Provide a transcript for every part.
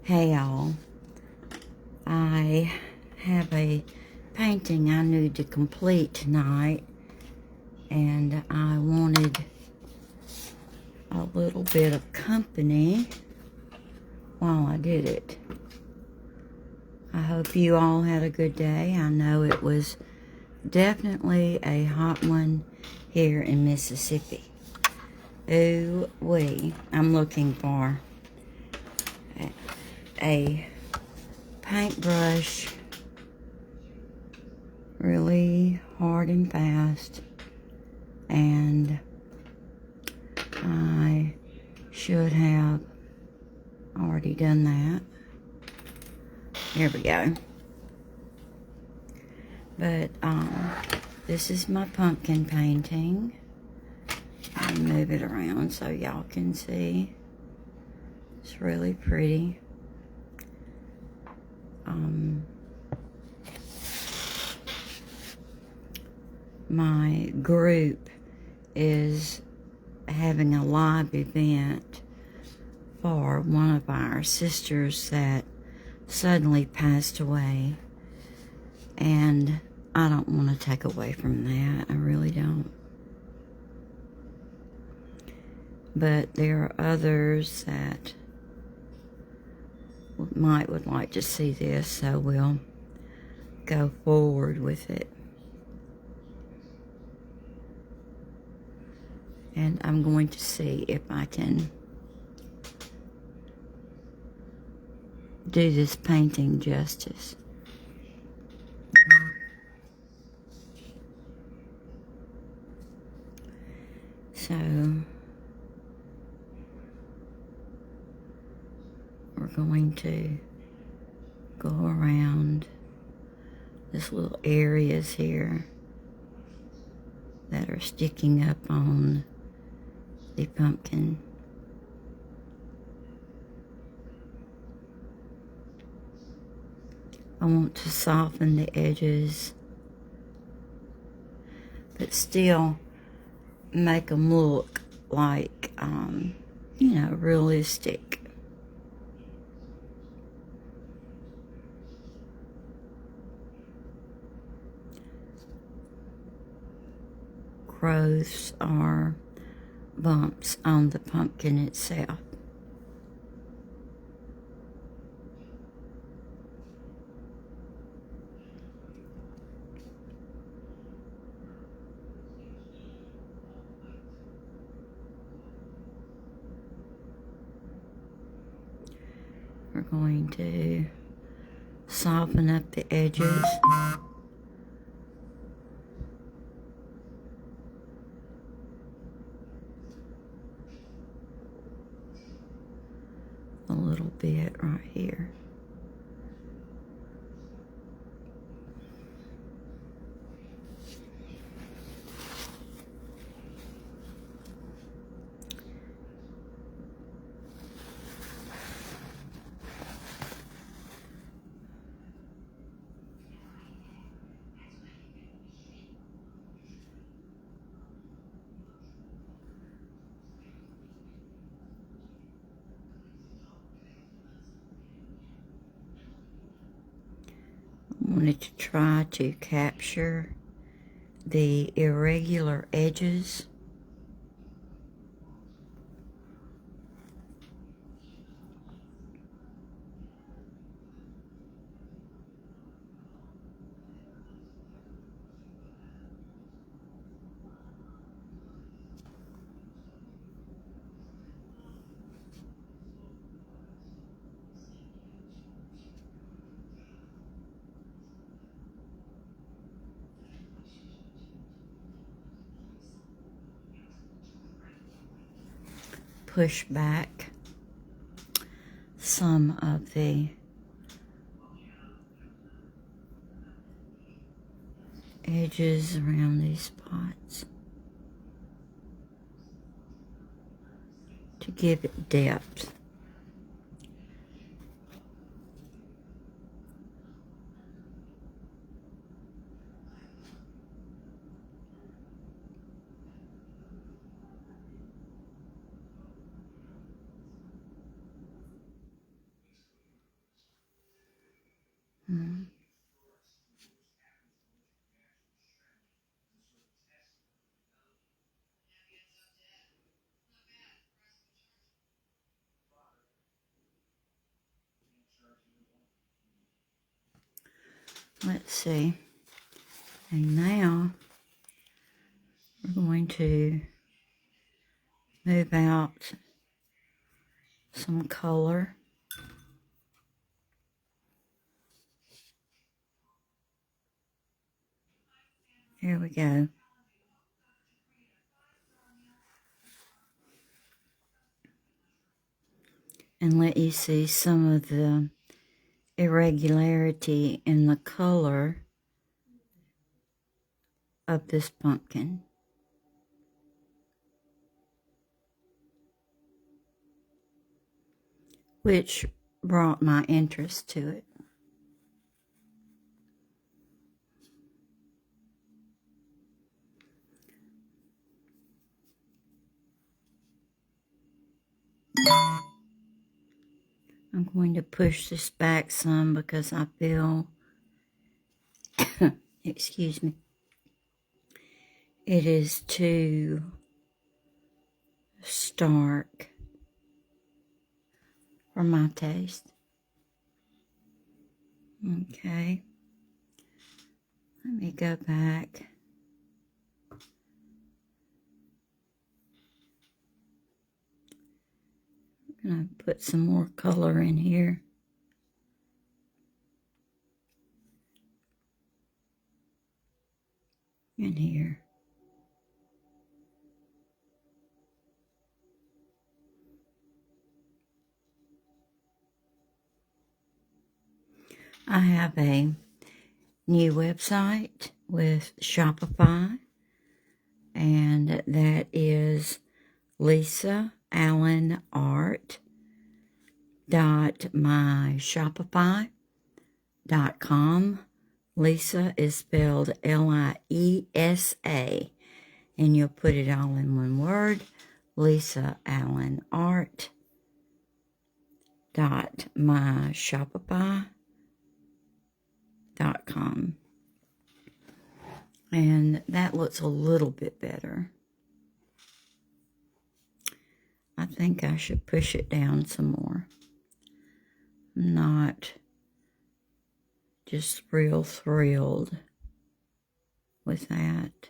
Hey y'all, I have a painting I need to complete tonight, and I wanted a little bit of company while I did it. I hope you all had a good day. I know it was definitely a hot one here in Mississippi. Ooh-wee. I'm looking for a paintbrush, really hard and fast, and I should have already done that. Here we go. But this is my pumpkin painting. Let me move it around so y'all can see. It's really pretty. My group is having a live event for one of our sisters that suddenly passed away, and I don't want to take away from that. I really don't. But there are others that would like to see this, so we'll go forward with it. And I'm going to see if I can do this painting justice. So we're going to go around this little areas here that are sticking up on the pumpkin. I want to soften the edges, but still make them look like, realistic. Growths are bumps on the pumpkin itself. We're going to soften up the edges. A little bit right here. I wanted to try to capture the irregular edges. Push back some of the edges around these spots to give it depth. let's see. And now we're going to move out some color. Here we go. And let you see some of the irregularity in the color of this pumpkin. Which brought my interest to it. I'm going to push this back some because I feel, excuse me, it is too stark for my taste. Okay. Let me go back. I'm going to put some more color in here. In here. I have a new website with Shopify, and that is LiesaAllenArt.myshopify.com. Liesa is spelled Liesa, and you'll put it all in one word. LiesaAllenArt.myshopify.com. And that looks a little bit better. I think I should push it down some more. I'm not just real thrilled with that.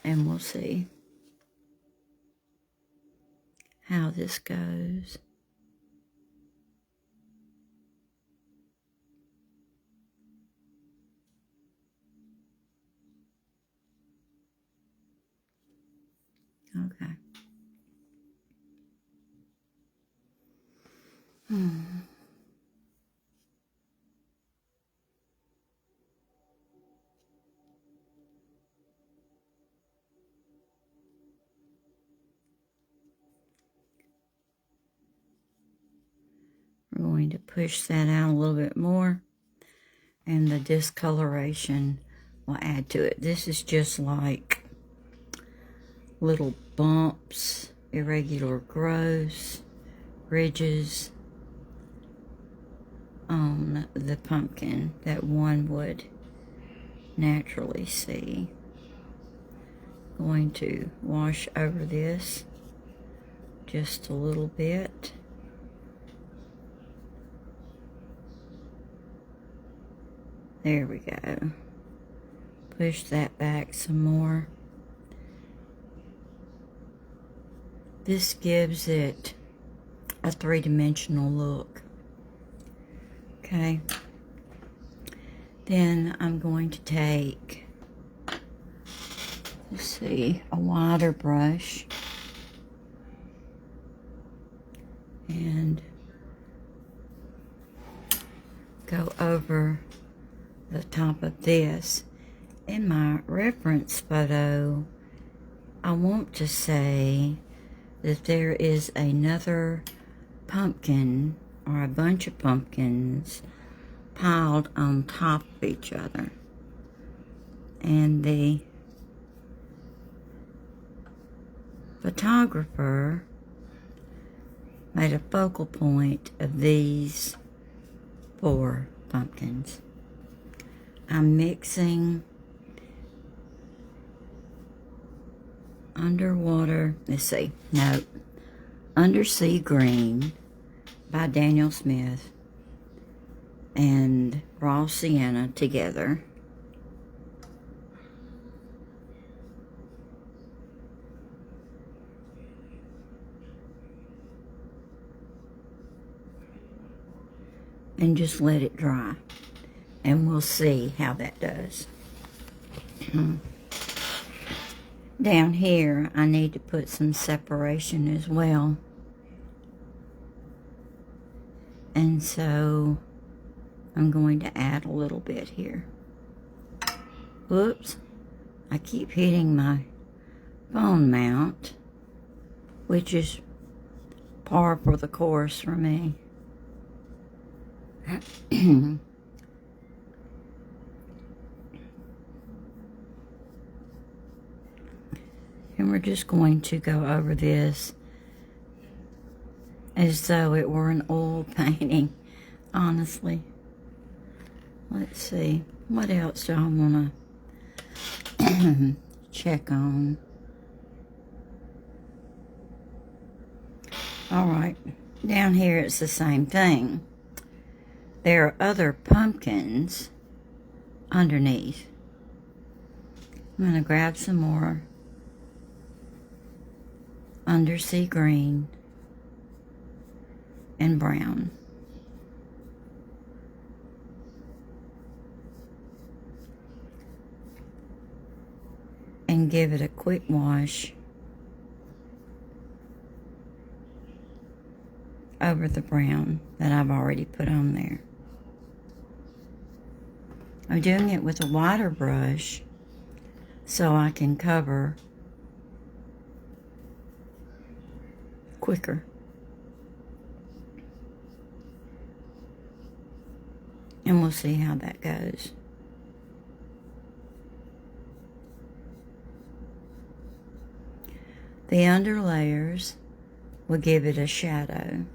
And we'll see how this goes. Okay. We're going to push that out a little bit more, and the discoloration will add to it. This is just like little bumps, irregular growths, ridges on the pumpkin that one would naturally see. Going to wash over this just a little bit. There we go. Push that back some more. This gives it a three-dimensional look. Okay. Then I'm going to take, let's see, a wider brush and go over the top of this. In my reference photo, I want to say that there is another pumpkin or a bunch of pumpkins piled on top of each other. And the photographer made a focal point of these 4 pumpkins. I'm mixing Underwater, let's see, no, Undersea Green by Daniel Smith and raw sienna together. And just let it dry. And we'll see how that does. Down here, I need to put some separation as well. And so, I'm going to add a little bit here. Whoops. I keep hitting my phone mount, which is par for the course for me. And we're just going to go over this as though it were an oil painting, honestly. Let's see, what else do I want to check on? Alright, down here it's the same thing. There are other pumpkins underneath. I'm going to grab some more undersea green and brown. And give it a quick wash over the brown that I've already put on there. I'm doing it with a wider brush so I can cover quicker. And we'll see how that goes. The under layers will give it a shadow.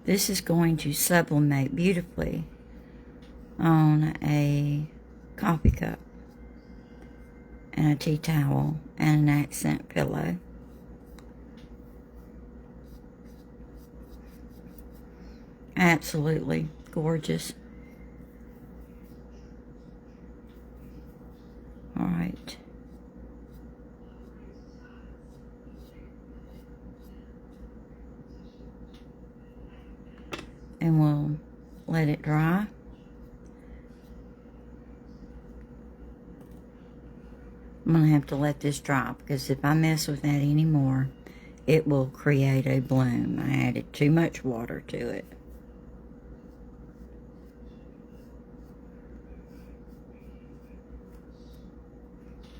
This is going to sublimate beautifully on a coffee cup and a tea towel and an accent pillow. Absolutely gorgeous. All right. And we'll let it dry. I'm going to have to let this dry because if I mess with that anymore, it will create a bloom. I added too much water to it.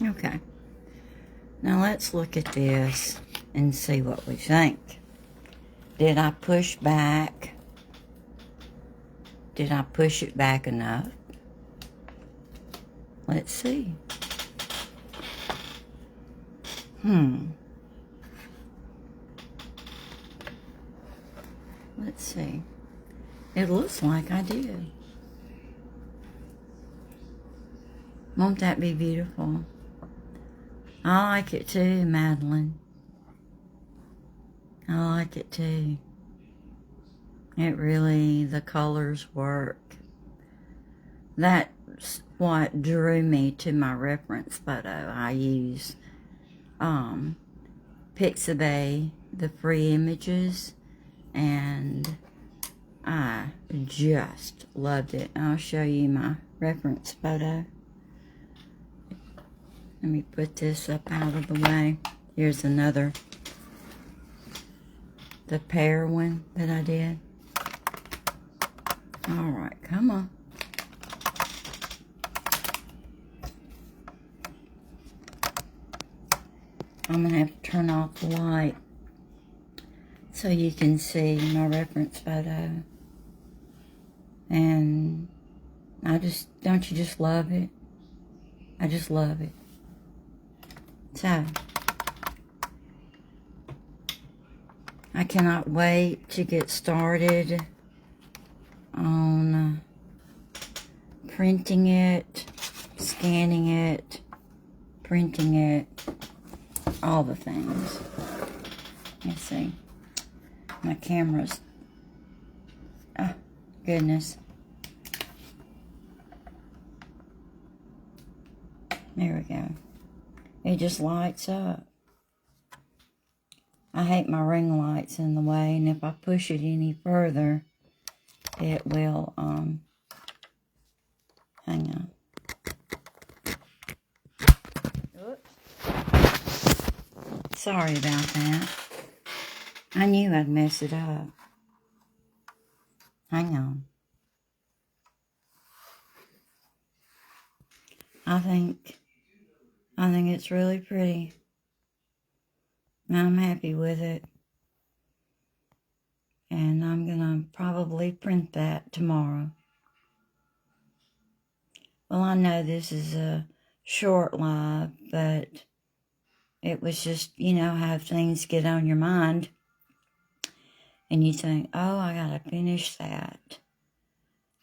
Okay. Now let's look at this and see what we think. Did I push back? Did I push it back enough? Let's see. Let's see. It looks like I did. Won't that be beautiful? I like it too, Madeline. I like it too. It really, the colors work. That's what drew me to my reference photo. I use Pixabay, the free images, and I just loved it. I'll show you my reference photo. Let me put this up out of the way. Here's another, the pear one that I did. Alright, come on. I'm going to have to turn off the light so you can see my reference photo. And don't you just love it? I just love it. So, I cannot wait to get started on printing it, scanning it, printing it, all the things. Let's see. My camera's Oh, goodness. There we go. It just lights up. I hate my ring lights in the way, and if I push it any further, it will, hang on. Oops. Sorry about that. I knew I'd mess it up. Hang on. I think it's really pretty. I'm happy with it. And I'm gonna probably print that tomorrow. Well, I know this is a short live, but it was just, you know, how things get on your mind. And you think, oh, I gotta finish that.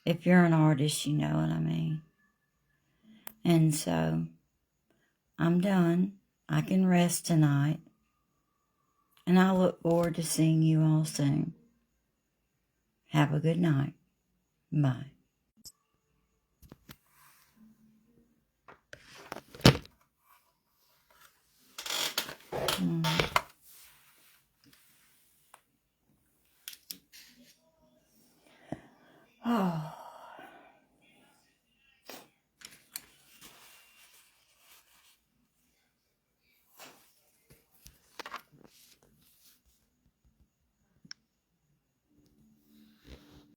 If you're an artist, you know what I mean. And so, I'm done. I can rest tonight. And I look forward to seeing you all soon. Have a good night. Bye.